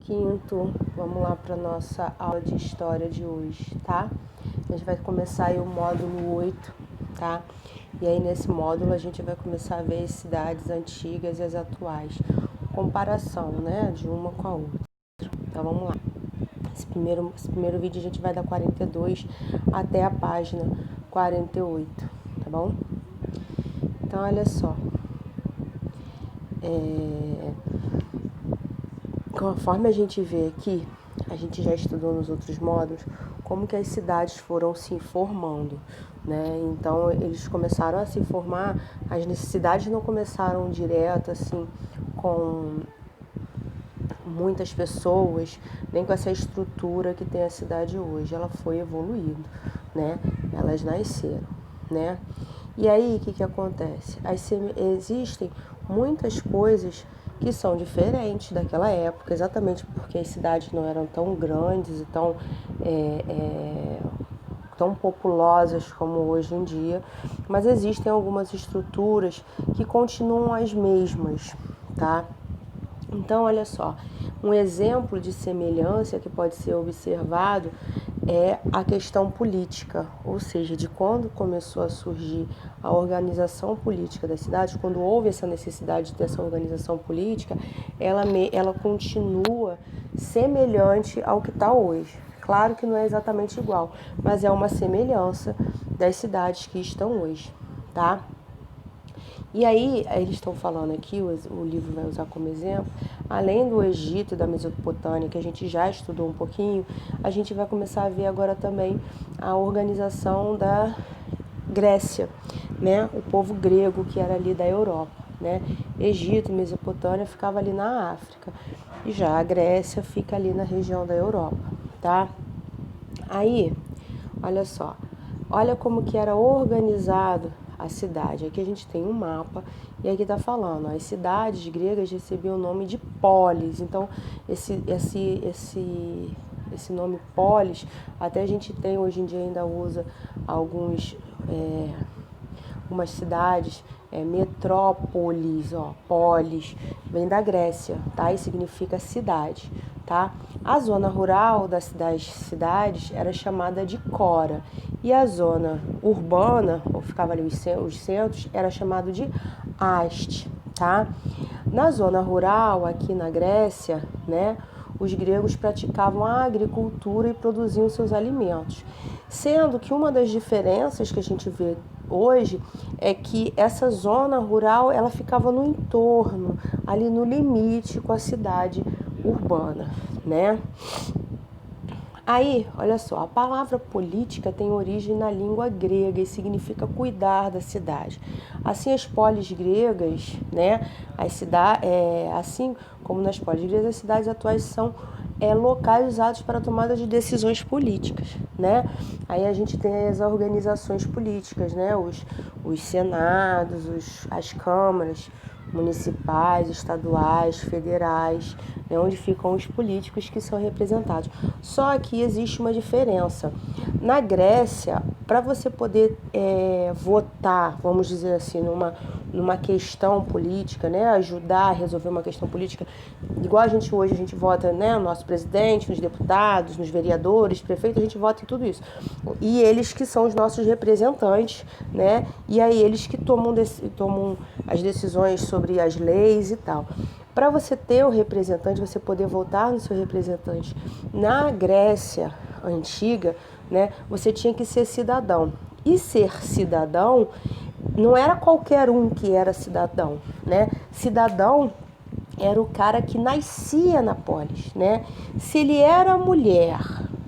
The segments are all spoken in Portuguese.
Quinto, vamos lá para nossa aula de história de hoje, tá? A gente vai começar aí o módulo 8, tá? E aí nesse módulo a gente vai começar a ver as cidades antigas e as atuais, comparação, né, de uma com a outra. Então vamos lá. Esse primeiro vídeo a gente vai da 42 até a página 48, tá bom? Então olha só. Conforme a gente vê aqui, a gente já estudou nos outros módulos, como que as cidades foram se formando, né? Então, eles começaram a se formar, as necessidades não começaram direto, assim, com muitas pessoas, nem com essa estrutura que tem a cidade hoje. Ela foi evoluindo, né? Elas nasceram, né? E aí, o que acontece? Existem muitas coisas que são diferentes daquela época, exatamente porque as cidades não eram tão grandes e tão populosas como hoje em dia, mas existem algumas estruturas que continuam as mesmas, tá? Então, olha só, um exemplo de semelhança que pode ser observado é a questão política, ou seja, de quando começou a surgir a organização política das cidades, quando houve essa necessidade dessa organização política, ela continua semelhante ao que está hoje. Claro que não é exatamente igual, mas é uma semelhança das cidades que estão hoje, tá? E aí, eles estão falando aqui, o livro vai usar como exemplo, além do Egito e da Mesopotâmia, que a gente já estudou um pouquinho, a gente vai começar a ver agora também a organização da Grécia, né? O povo grego que era ali da Europa, né? Egito e Mesopotâmia ficava ali na África, e já a Grécia fica ali na região da Europa, tá? Aí, olha só, olha como que era organizado a cidade. Aqui a gente tem um mapa e aqui está falando, ó, as cidades gregas recebiam o nome de polis. Então, esse nome polis, até a gente tem, hoje em dia ainda usa algumas cidades, metrópolis, ó, polis, vem da Grécia, tá? E significa cidade, tá? A zona rural das cidades era chamada de Cora, e a zona urbana, ou ficava ali os centros, era chamado de Haste, tá? Na zona rural, aqui na Grécia, né, os gregos praticavam a agricultura e produziam seus alimentos, sendo que uma das diferenças que a gente vê hoje é que essa zona rural ela ficava no entorno, ali no limite com a cidade urbana, né? Aí, olha só, a palavra política tem origem na língua grega e significa cuidar da cidade. Assim, as polis gregas, né, assim como nas polis gregas, as cidades atuais são locais usados para a tomada de decisões políticas, né? Aí a gente tem as organizações políticas, né, os senados, as câmaras municipais, estaduais, federais, né, onde ficam os políticos que são representados. Só que existe uma diferença. Na Grécia, para você poder votar, vamos dizer assim, numa questão política, né, ajudar a resolver uma questão política, igual a gente hoje, a gente vota, né, no nosso presidente, nos deputados, nos vereadores, prefeitos, a gente vota em tudo isso. E eles que são os nossos representantes, né, e aí eles que tomam as decisões sobre as leis e tal. Para você ter o representante, você poder votar no seu representante na Grécia antiga, né, você tinha que ser cidadão. E ser cidadão não era qualquer um que era cidadão, né? Cidadão era o cara que nascia na polis, né? Se ele era mulher,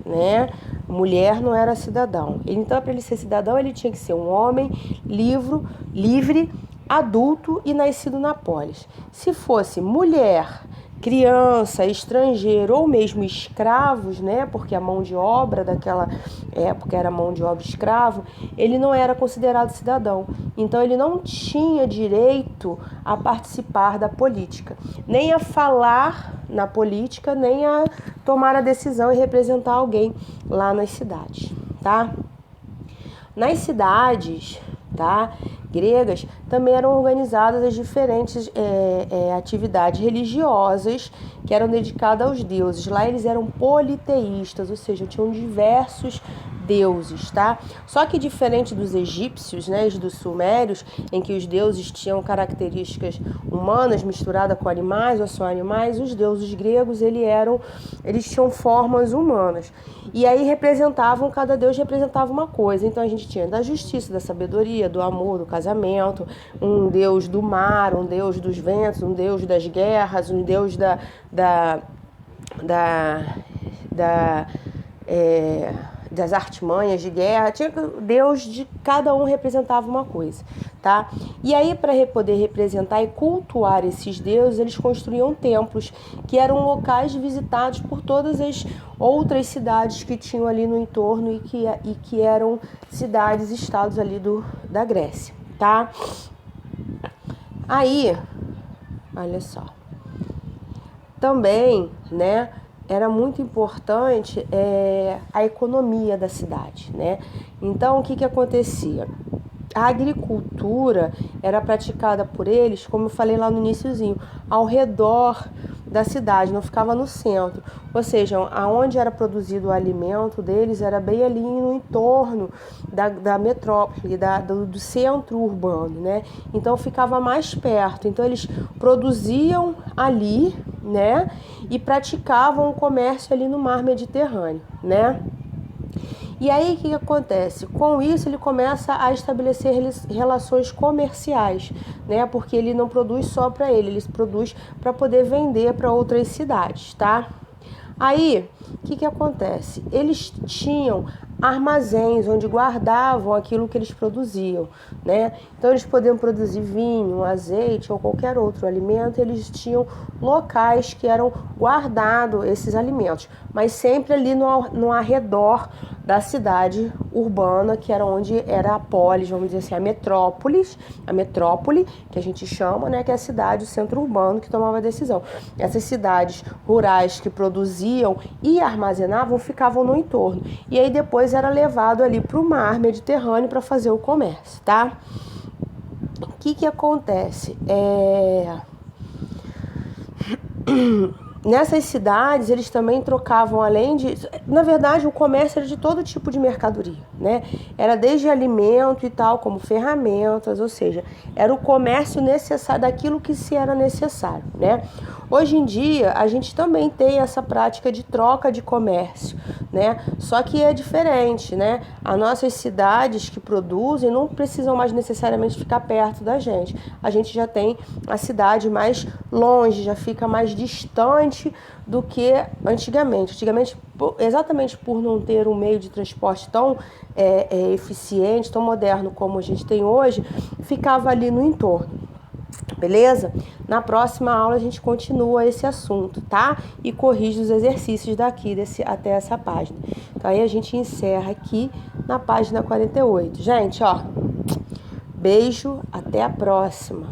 né? Mulher não era cidadão. Então, para ele ser cidadão, ele tinha que ser um homem livre, adulto e nascido na polis. Se fosse mulher, criança, estrangeiro ou mesmo escravos, né, porque a mão de obra daquela época era mão de obra escravo, ele não era considerado cidadão. Então ele não tinha direito a participar da política, nem a falar na política, nem a tomar a decisão e representar alguém lá nas cidades, tá? Nas cidades, tá? gregas, também eram organizadas as diferentes atividades religiosas que eram dedicadas aos deuses. Lá eles eram politeístas, ou seja, tinham diversos deuses, tá? Só que diferente dos egípcios, né, e dos sumérios, em que os deuses tinham características humanas misturadas com animais ou só animais, os deuses gregos eles tinham formas humanas. E aí cada deus representava uma coisa. Então a gente tinha da justiça, da sabedoria, do amor, do casamento, um deus do mar, um deus dos ventos, um deus das guerras, um deus das artimanhas de guerra. Deus de cada um representava uma coisa, tá? E aí, para poder representar e cultuar esses deuses, eles construíam templos, que eram locais visitados por todas as outras cidades que tinham ali no entorno e que eram cidades, estados ali da Grécia, tá? Aí, olha só, também, né, era muito importante a economia da cidade, né? Então, o que acontecia? A agricultura era praticada por eles, como eu falei lá no iniciozinho, ao redor da cidade, não ficava no centro. Ou seja, aonde era produzido o alimento deles era bem ali no entorno da metrópole, do centro urbano, né? Então ficava mais perto. Então eles produziam ali, né? E praticavam o comércio ali no mar Mediterrâneo, né? E aí o que acontece? Com isso ele começa a estabelecer relações comerciais, né? Porque ele não produz só para ele produz para poder vender para outras cidades, tá? Aí o que acontece? Eles tinham armazéns onde guardavam aquilo que eles produziam, né? Então eles podiam produzir vinho, azeite ou qualquer outro alimento, eles tinham locais que eram guardados esses alimentos, mas sempre ali no arredor da cidade urbana, que era onde era a polis, vamos dizer assim, a metrópole, que a gente chama, né, que é a cidade, o centro urbano que tomava a decisão. Essas cidades rurais que produziam e armazenavam ficavam no entorno. E aí depois era levado ali para o mar Mediterrâneo para fazer o comércio, tá? O que acontece? Nessas cidades, eles também trocavam, além de... Na verdade, o comércio era de todo tipo de mercadoria, né? Era desde alimento e tal, como ferramentas, ou seja, era o comércio necessário, daquilo que se era necessário, né? Hoje em dia, a gente também tem essa prática de troca de comércio, né? Só que é diferente, né? As nossas cidades que produzem não precisam mais necessariamente ficar perto da gente. A gente já tem a cidade mais longe, já fica mais distante do que antigamente. Antigamente, exatamente por não ter um meio de transporte tão eficiente, tão moderno como a gente tem hoje, ficava ali no entorno. Beleza? Na próxima aula a gente continua esse assunto, tá? E corrige os exercícios daqui até essa página. Então aí a gente encerra aqui na página 48. Gente, ó, beijo, até a próxima.